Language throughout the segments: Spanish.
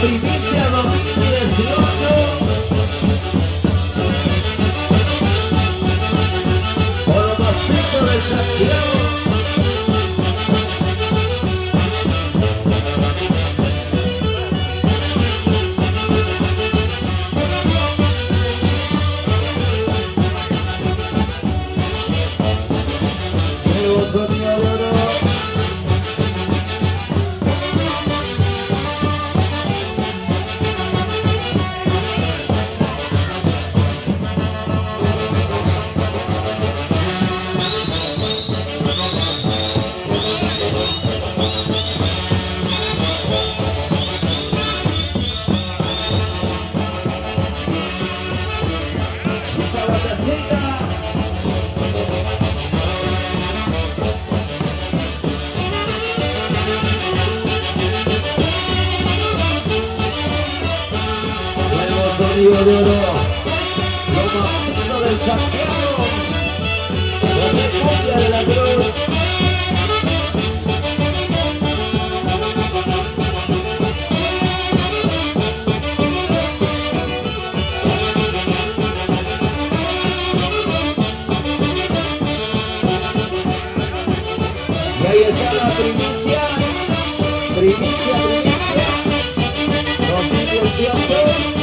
primicia 2018. Por Pasito de Santiago. Nuevo sonido de oro. Esa batacita. Sonido de oro, lo macizo del Santiago, la República de la Cruz. Y ahí está la primicia, primicia, 2018.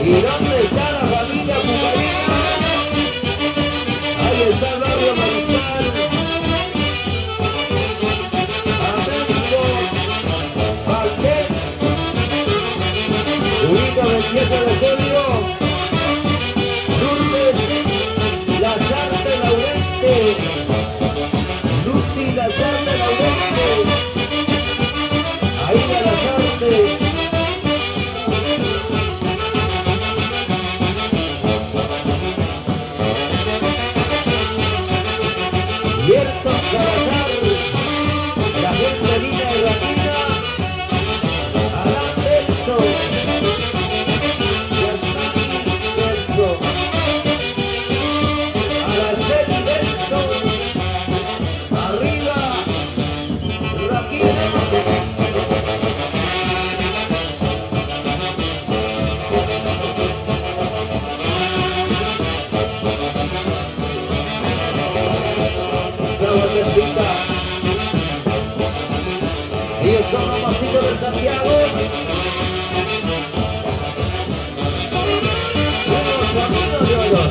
¿Y dónde está la familia Pucarina? Ahí está el barrio Mariscal, Américo, Valdés, Ubica 27 de julio, Lourdes, Lazarte Laurente, Lucy Lazarte Laurente, Aida Lazarte. Gerson Salazar, la gente linda de Raquina, Adán Belso, Germán Belso, Araceli Belso, arriba, Raquina. Ellos son los Pasitos de Santiago. Nuevos sonidos de oro.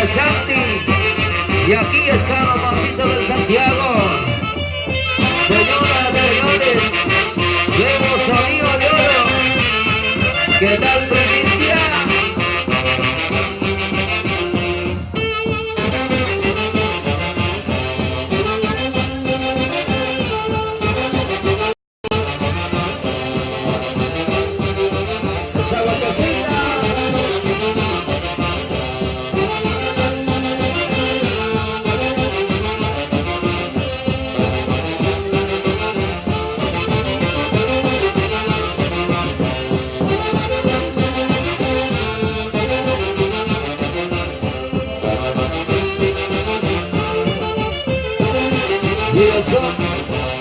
Shanti. Y aquí están los Pasitos de Santiago. Señoras, señores, nuevo sonido de oro. ¿Qué tal, primicia? Santiago.